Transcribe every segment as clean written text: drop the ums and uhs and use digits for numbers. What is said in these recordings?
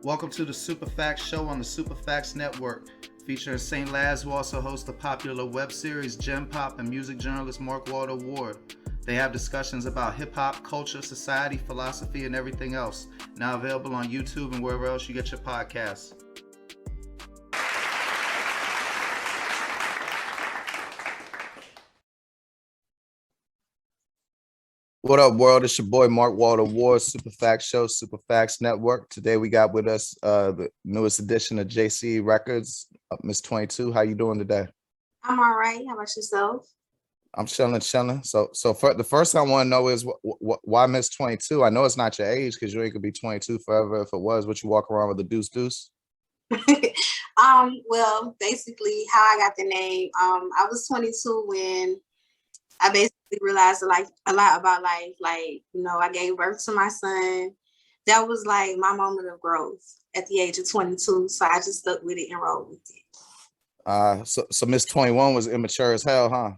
Welcome to the Super Facts Show on the Super Facts Network. Featuring St. Laz, who also hosts the popular web series Gem Pop and music journalist Mark Walter Ward. They have discussions about hip hop, culture, society, philosophy, and everything else. Now available on YouTube and wherever else you get your podcasts. What up, world? It's your boy Mark Walter Ward, Super Facts Show, Super Facts Network. Today we got with us the newest edition of JCE Records, Miss 22. How you doing today? I'm all right. How about yourself? I'm chilling. So for the first thing I want to know is why Miss 22? I know it's not your age because you ain't gonna be 22 forever. If it was, would you walk around with a deuce? Well, basically how I got the name. I was 22 when I basically realized a lot about life. Like, I gave birth to my son. That was like my moment of growth at the age of 22. So I just stuck with it and rolled with it. So Miss 21 was immature as hell, huh?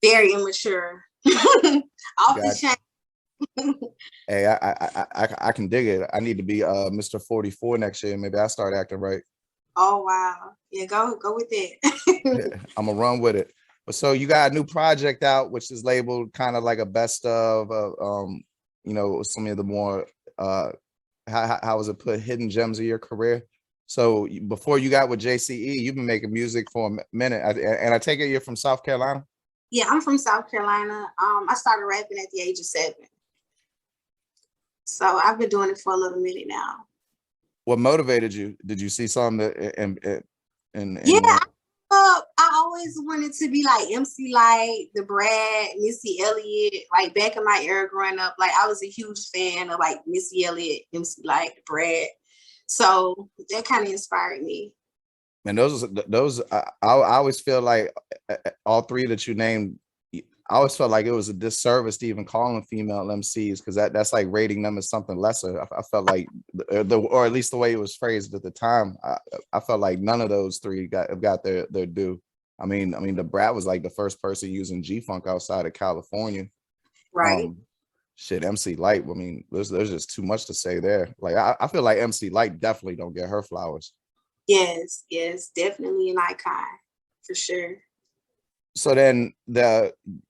Very immature. Off the chain. Hey, I can dig it. I need to be Mr. 44 next year. Maybe I start acting right. Oh wow. Yeah, go with it. I'm gonna run with it. But so you got a new project out, which is labeled kind of like a best of some of the more how was it put, hidden gems of your career. So before you got with JCE, you've been making music for a minute, and I take it you're from South Carolina. Yeah, I'm from South Carolina. I started rapping at the age of 7. So I've been doing it for a little minute now. What motivated you? Did you see something Yeah, I always wanted to be like MC Lyte, the Brad, Missy Elliott. Like back in my era growing up, like I was a huge fan of like Missy Elliott, MC Lyte, Brad. So that kind of inspired me. And those I always feel like all three that you named, I always felt like it was a disservice to even call them female MCs because that's like rating them as something lesser. I felt like or at least the way it was phrased at the time, I felt like none of those three got their due. I mean, the Brat was like the first person using G-Funk outside of California. Right. Shit, MC Lyte. I mean, there's just too much to say there. Like I feel like MC Lyte definitely don't get her flowers. Yes, definitely an icon for sure. So then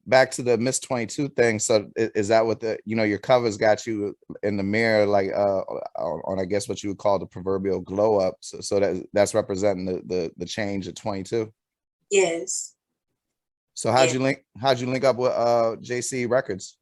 back to the Miss 22 thing. So is that what your covers got you in the mirror, like on I guess what you would call the proverbial glow up. So that's representing the change at 22. Yes. So how'd you link up with JCE Records?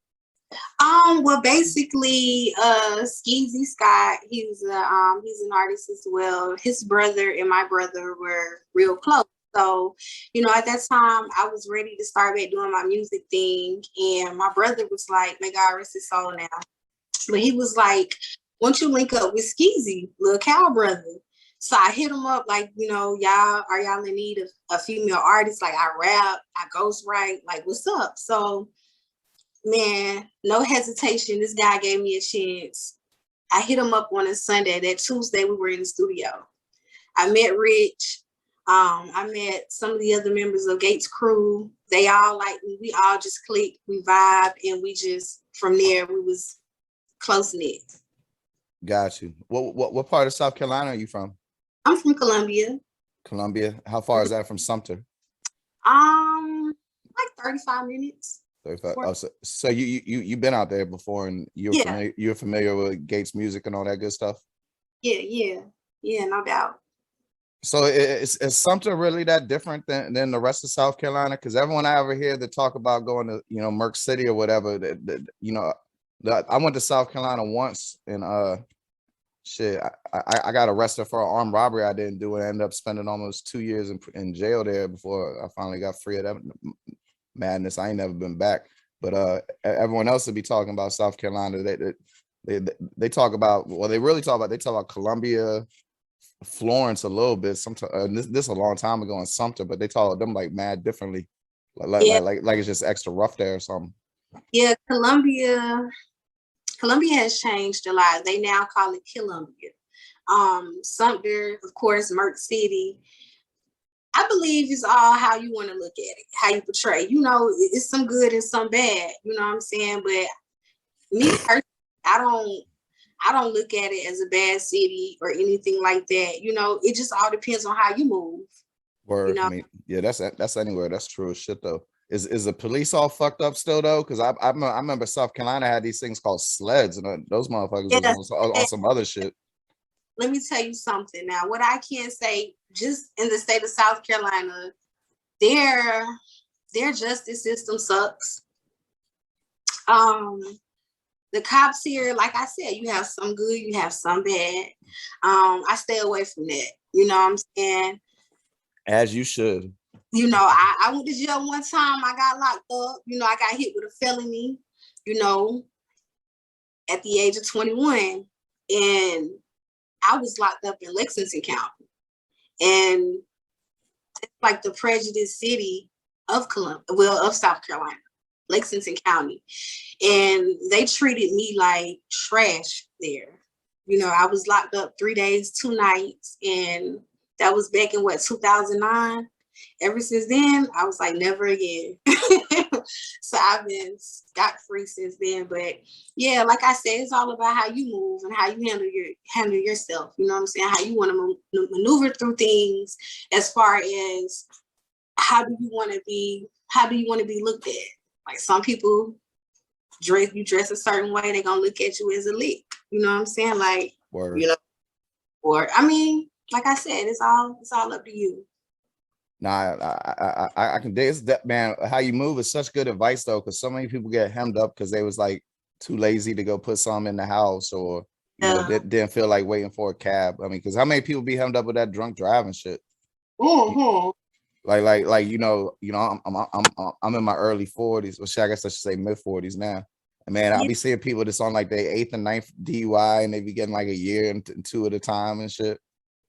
Well, basically, Skeezy Scott, he's an artist as well. His brother and my brother were real close. So, at that time, I was ready to start back doing my music thing. And my brother was like, may God rest his soul now. But he was like, won't you link up with Skeezy, little cow brother? So I hit him up like, y'all in need of a female artist? Like I rap, I ghostwrite, like what's up? So man, no hesitation. This guy gave me a chance. I hit him up on a Sunday. That Tuesday, we were in the studio. I met Rich. I met some of the other members of Gates' crew. They all like me. We all just clicked, we vibed, and we just, from there, we was close-knit. Got you. What part of South Carolina are you from? I'm from Columbia. Columbia. How far is that from Sumter? Like 35 minutes. 35. Oh, so you've been out there before, and you're familiar with Gates music and all that good stuff? Yeah, no doubt. So is Sumter really that different than the rest of South Carolina? Because everyone I ever hear that talk about going to Merck City or whatever, I went to South Carolina once, and shit, I got arrested for an armed robbery I didn't do, and I ended up spending almost 2 years in jail there before I finally got free of that madness. I ain't never been back. But everyone else would be talking about South Carolina. They talk about, well, they talk about Columbia, Florence a little bit. Sometimes this a long time ago in Sumter, but they talk them like mad differently, like it's just extra rough there or something. Yeah, Columbia has changed a lot. They now call it Columbia. Sumter, of course, Merck City. I believe it's all how you want to look at it, how you portray. It's some good and some bad. You know what I'm saying? But me personally, I don't look at it as a bad city or anything like that. You know, it just all depends on how you move. You Word. I know, mean, yeah, that's anywhere. That's true as shit though. Is the police all fucked up still though? Because I remember South Carolina had these things called sleds, and those motherfuckers yeah. was on some other shit. Let me tell you something now. What I can say, just in the state of South Carolina, their justice system sucks. The cops here, like I said, you have some good, you have some bad. I stay away from that. You know what I'm saying? As you should. You know, I went to jail one time. I got locked up. You know, I got hit with a felony, you know, at the age of 21. And I was locked up in Lexington County. And it's like the prejudiced city of of South Carolina, Lexington County. And they treated me like trash there. You know, I was locked up 3 days, 2 nights, and that was back in 2009. Ever since then, I was like, never again. So I've been scot-free since then. But yeah, like I said, it's all about how you move and how you handle yourself. You know what I'm saying? How you want to maneuver through things, as far as how do you want to be looked at? Like, some people dress a certain way, they're gonna look at you as a lick. You know what I'm saying? Like, Word. you know, or I mean, like I said, it's all up to you. Nah, I can dig that, man. How you move is such good advice though, because so many people get hemmed up because they was like too lazy to go put some in the house, or you know, didn't feel like waiting for a cab. I mean, because how many people be hemmed up with that drunk driving shit? Mm-hmm. Like I'm in my early 40s. Well, I guess I should say mid 40s now. And man, I'll be seeing people that's on like their 8th and 9th DUI, and they be getting like a year and 2 at a time and shit.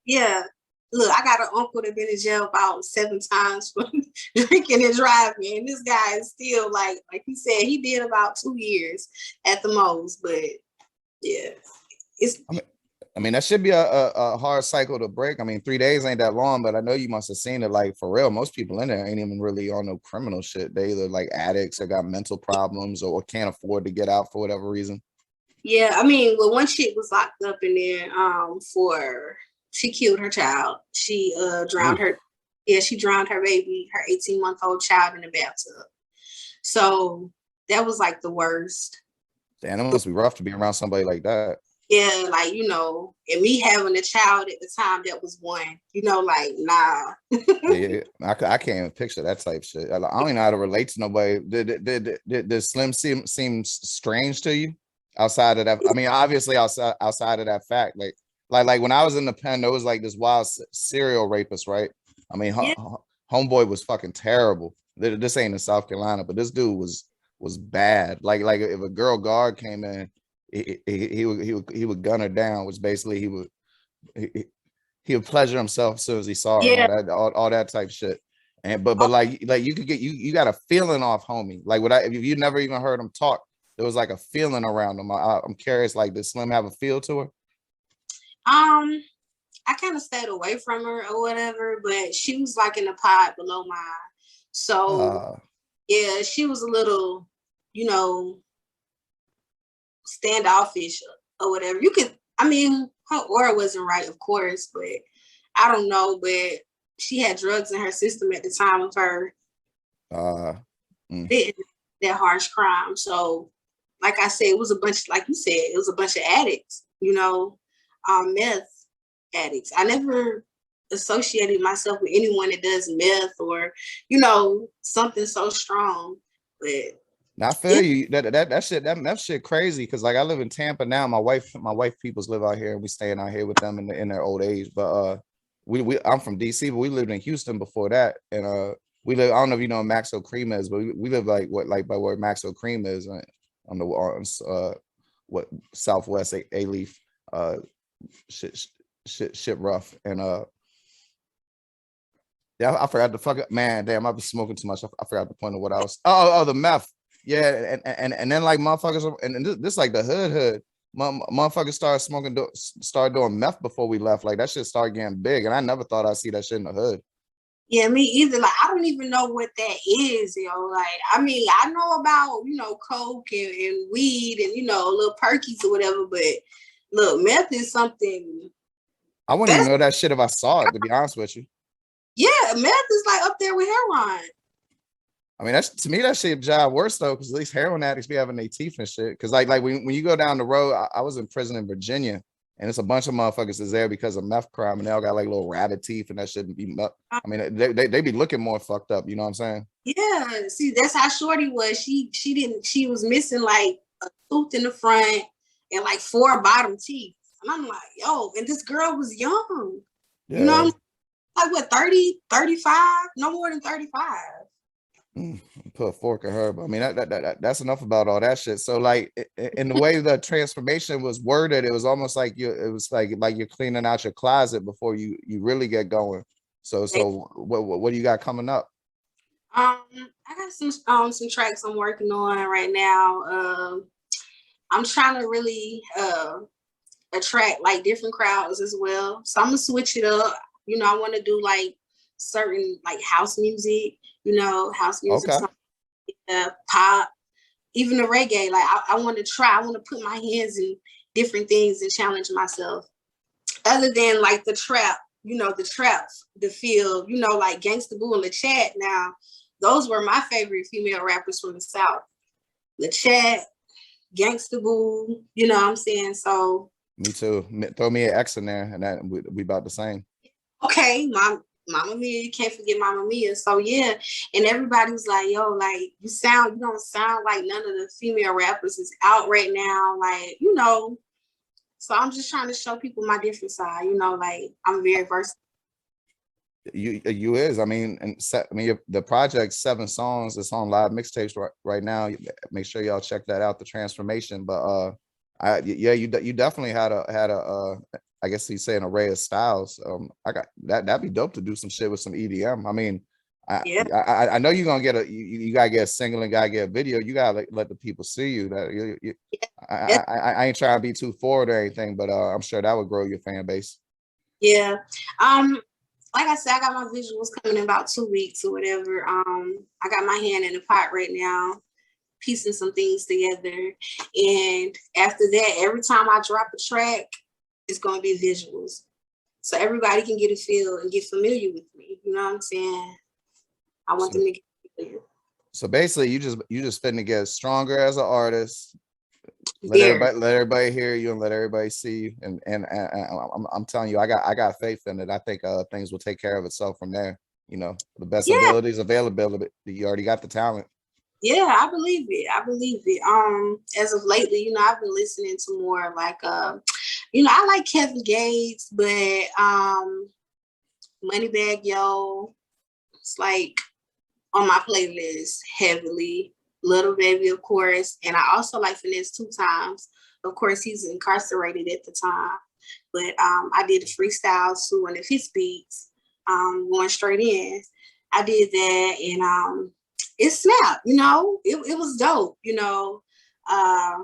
Yeah. Look, I got an uncle that been in jail about 7 times for drinking and driving. And this guy is still like he said, he did about 2 years at the most. But yeah, I mean, that should be a hard cycle to break. I mean, 3 days ain't that long, but I know you must have seen it. Like, for real, most people in there ain't even really on no criminal shit. They either like addicts or got mental problems or can't afford to get out for whatever reason. yeah. I mean, well, one chick was locked up in there she killed her child. She drowned her. Yeah, she drowned her baby, her 18-month-old child, in the bathtub. So that was like the worst. Damn, it must be rough to be around somebody like that. Yeah, like, you know, and me having a child at the time that was 1, you know, like, nah. Yeah, I can't even picture that type of shit. I don't even know how to relate to nobody. Did Slim seem strange to you outside of that? I mean, obviously outside of that fact, like when I was in the pen, there was like this wild serial rapist, right? I mean, homeboy was fucking terrible. This ain't in South Carolina, but this dude was bad. Like if a girl guard came in, he would gun her down, which basically he would pleasure himself as soon as he saw her, and all that type shit. And but like you could get you got a feeling off homie. Like if you never even heard him talk, there was like a feeling around him. I'm curious, like, did Slim have a feel to her? I kind of stayed away from her or whatever, but she was like in the pod below mine. So yeah, she was a little, you know, standoffish or whatever. I mean, her aura wasn't right, of course, but I don't know. But she had drugs in her system at the time of her that harsh crime. So, like I said, it was a bunch, like you said, it was a bunch of addicts, you know, meth addicts. I never associated myself with anyone that does meth or, you know, something so strong. But I feel you. That shit crazy, because like I live in Tampa now. My wife peoples live out here, and we staying out here with them in their old age. But I'm from DC, but we lived in Houston before that, and we live. I don't know if you know where Maxo Cream is, but we live like by where Maxo Cream is on what Southwest A Leaf. Shit rough, and yeah, I forgot the fuck, man. Damn, I've been smoking too much. I forgot the point of what I was. Oh, the meth. Yeah, and then like motherfuckers, and this like the hood. Motherfuckers started doing meth before we left. Like that shit started getting big, and I never thought I'd see that shit in the hood. Yeah, me either. Like, I don't even know what that is, yo. Like, I mean, I know about, you know, coke and weed and, you know, little perkies or whatever, but Look, meth is something. I wouldn't even know that shit if I saw it, to be honest with you. Yeah, meth is like up there with heroin. I mean, that's to me that shit job worse though, because at least heroin addicts be having their teeth and shit. Because like when you go down the road, I was in prison in Virginia, and it's a bunch of motherfuckers is there because of meth crime, and they all got like little rabbit teeth, and that shouldn't be. I mean, they be looking more fucked up. You know what I'm saying? Yeah. See, that's how Shorty was. She was missing like a tooth in the front and like 4 bottom teeth. And I'm like, yo, and this girl was young. Yeah. You know, like what, 30, 35? No more than 35. Put a fork in her, but I mean that's enough about all that shit. So like in the way the transformation was worded, it was almost like it was like you're cleaning out your closet before you really get going. So what do you got coming up? I got some tracks I'm working on right now. I'm trying to really attract like different crowds as well. So I'm gonna switch it up. You know, I want to do like certain like house music, house music, Okay. pop, even the reggae. Like I want to try. I want to put my hands in different things and challenge myself. Other than like the trap, the feel, like Gangsta Boo and LaChat. Now, those were my favorite female rappers from the South. LaChat, Gangsta Boo, you know what I'm saying? So me too. Throw me an X in there, and that we about the same. Okay, Mama Mia, you can't forget Mama Mia. So yeah, and everybody was like, yo, like you don't sound like none of the female rappers is out right now. Like, so I'm just trying to show people my different side, like I'm very versatile. You is. I mean, the project 7 songs. It's on live mixtapes right now. Make sure y'all check that out. The transformation, but you definitely had a I guess you say an array of styles. I got that. That'd be dope to do some shit with some EDM. I mean, I know you're gonna get you gotta get a single and gotta get a video. You gotta let the people see you. That I ain't trying to be too forward or anything, but I'm sure that would grow your fan base. Yeah. Like I said, I got my visuals coming in about 2 weeks or whatever. I got my hand in the pot right now, piecing some things together. And after that, every time I drop a track, it's going to be visuals. So everybody can get a feel and get familiar with me. You know what I'm saying? I want them to get familiar. So basically, you just finna get stronger as an artist. Let everybody hear you and let everybody see you. And I'm telling you, I got faith in it. I think things will take care of itself from there. The best abilities, availability. You already got the talent. Yeah, I believe it. As of lately, I've been listening to more like I like Kevin Gates, but Moneybagg Yo, it's like on my playlist heavily. Little Baby, of course, and I also like Finesse 2 Times. Of course, he's incarcerated at the time, but I did a freestyle to one of his beats, going straight in. I did that, and it snapped. It was dope. I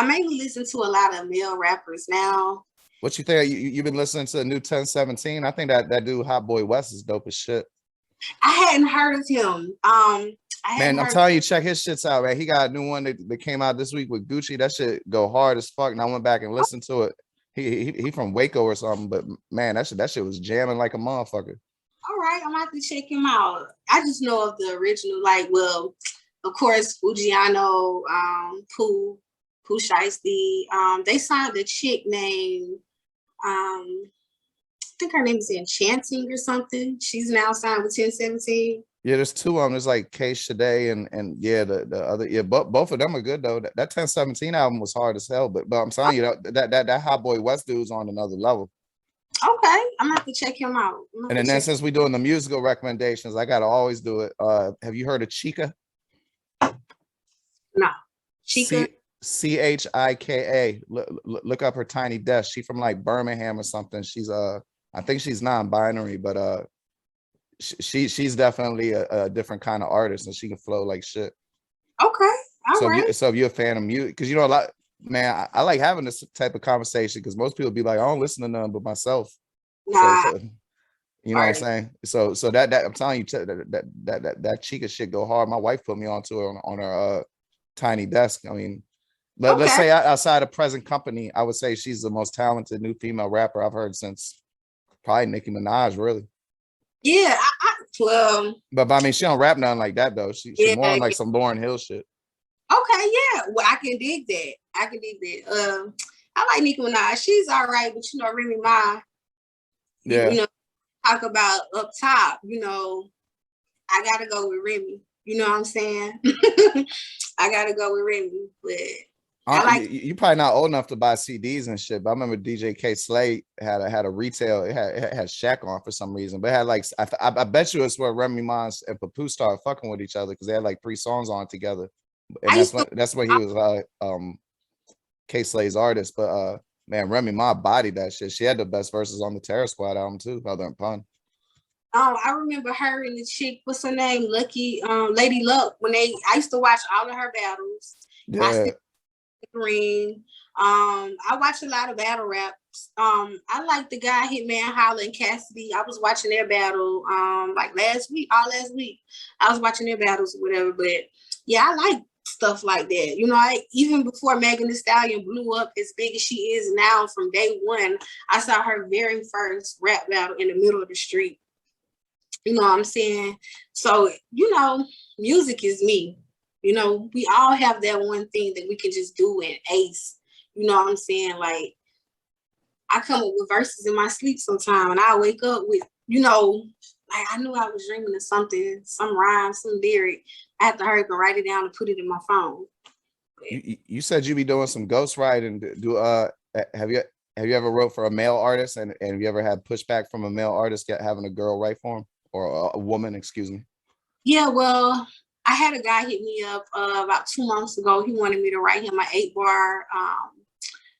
mainly listen to a lot of male rappers now. What you think? You've been listening to the new 1017? I think that dude Hot Boy West is dope as shit. I hadn't heard of him. Man, I'm telling you, check his shits out, man. He got a new one that came out this week with Gucci. That shit go hard as fuck. And I went back and listened to it. He from Waco or something, but man, that shit was jamming like a motherfucker. All right, I'm gonna have to check him out. I just know of the original, of course, Fujiano, Pooh Shiesty. They signed a chick named I think her name is Enchanting or something. She's now signed with 1017. Yeah, there's 2 of them. There's like K Shade and yeah, the other, both of them are good though. That 1017 album was hard as hell, but I'm telling you that Hot Boy West dude's on another level. Okay, I'm gonna have to check him out. And then since we're doing the musical recommendations, I gotta always do it. Have you heard of Chika? No, Chika. Chika. Look up her Tiny Desk. She's from like Birmingham or something. She's I think she's non-binary, but she's definitely a different kind of artist, and she can flow like shit. Okay, all right. So if you're a fan of music, because a lot, man, I like having this type of conversation because most people be like, I don't listen to none but myself. Nah. So you know what I'm saying? So that I'm telling you, that Chika shit go hard. My wife put me onto it on her Tiny Desk. I mean, Let's Okay. say outside of present company, I would say she's the most talented new female rapper I've heard since probably Nicki Minaj, really. Yeah. Well, But I mean, she don't rap nothing like that though. She yeah, more on like some Lauryn Hill shit. okay, yeah. Well, I can dig that. I can dig that. I like Nicki Minaj. She's all right, but you know, Remy Ma, you Yeah. know, talk about up top, you know, I gotta go with Remy. You know what I'm saying? I gotta go with Remy, but I like You probably not old enough to buy CDs and shit, but I remember DJ K Slade had a retail. It had Shaq on for some reason, but it had like I bet you it's where Remy Ma and Papoose started fucking with each other because they had like 3 songs on together, and I used to that's when he was K Slade's artist. But man, Remy Ma bodied that shit. She had the best verses on the Terror Squad album too, other than Pun. I remember her and the chick, what's her name? Lucky Lady Luck. I used to watch all of her battles. I Yeah. still Green. I watch a lot of battle raps. I like the guy Hitman Holla and Cassidy. I was watching their battle like last week. I was watching their battles or whatever. But yeah, I like stuff like that. You know, even before Megan Thee Stallion blew up as big as she is now, from day one, I saw her very first rap battle in the middle of the street. You know what I'm saying? So, you know, music is me. You know, we all have that one thing that we can just do and ace. You know what I'm saying? Like, I come up with verses in my sleep sometime and I wake up with, you know, like I knew I was dreaming of something, some rhyme, some lyric. I have to hurry up and write it down and put it in my phone. You said you be doing some ghostwriting. Have you ever wrote for a male artist and have you ever had pushback from a male artist having a girl write for him or a woman, excuse me? Yeah, well, I had a guy hit me up about 2 months ago. He wanted me to write him an 8-bar,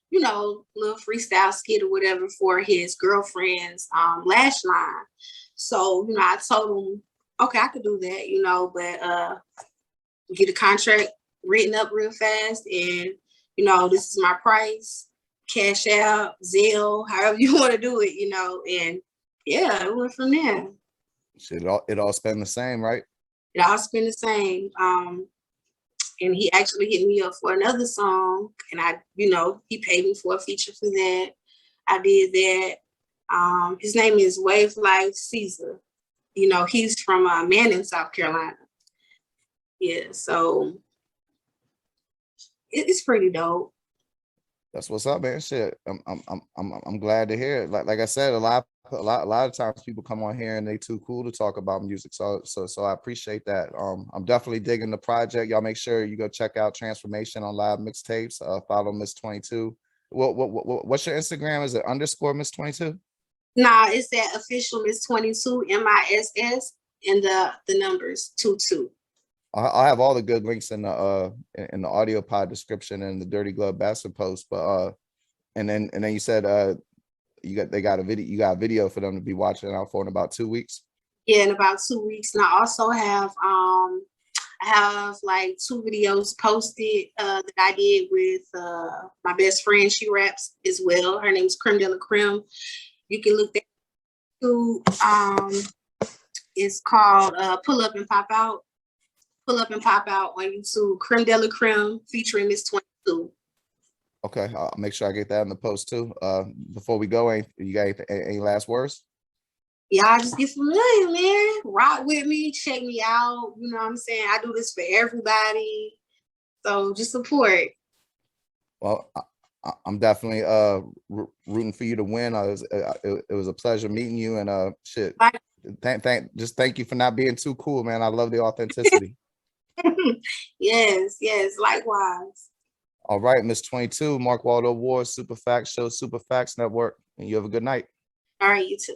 you know, little freestyle skit or whatever for his girlfriend's lash line. So, you know, I told him, okay, I could do that, you know, but get a contract written up real fast and, you know, this is my price, cash out, Zelle, however you want to do it, you know, and yeah, it went from there. Shit, it all spend the same, right? It all been the same. And he actually hit me up for another song, and you know, he paid me for a feature for that. I did that. His name is Wave Life Caesar. You know, he's from Manning, South Carolina. Yeah, so it's pretty dope. That's what's up, man. Shit, I'm glad to hear it. Like I said, a lot of times people come on here and they too cool to talk about music. So I appreciate that. I'm definitely digging the project. Y'all make sure you go check out Transformation on Live Mixtapes. Follow Miss 22. What's your Instagram? Is it _Miss 22? Nah, it's that official Miss 22 MISS and the numbers 22. I'll have all the good links in the audio pod description and the Dirty Glove Bastard post. But and then you said you got a video for them to be watching out for in about 2 weeks. Yeah, in about 2 weeks. And I also have I have like 2 videos posted that I did with my best friend. She raps as well. Her name is Creme de la Creme. You can look that too. It's called Pull Up and Pop Out. Pull Up and Pop Out on YouTube. Creme de la Creme featuring Miss 22. Okay, I'll make sure I get that in the post too. Before we go, you got any last words? Y'all just get familiar, man. Rock with me, check me out. You know what I'm saying? I do this for everybody. So just support. Well, I'm definitely rooting for you to win. It was a pleasure meeting you, and shit. Bye. Thank you for not being too cool, man. I love the authenticity. Yes, likewise. All right, Miss 22, Mark Waldo Ward, Super Facts Show, Super Facts Network, and you have a good night. All right, you too.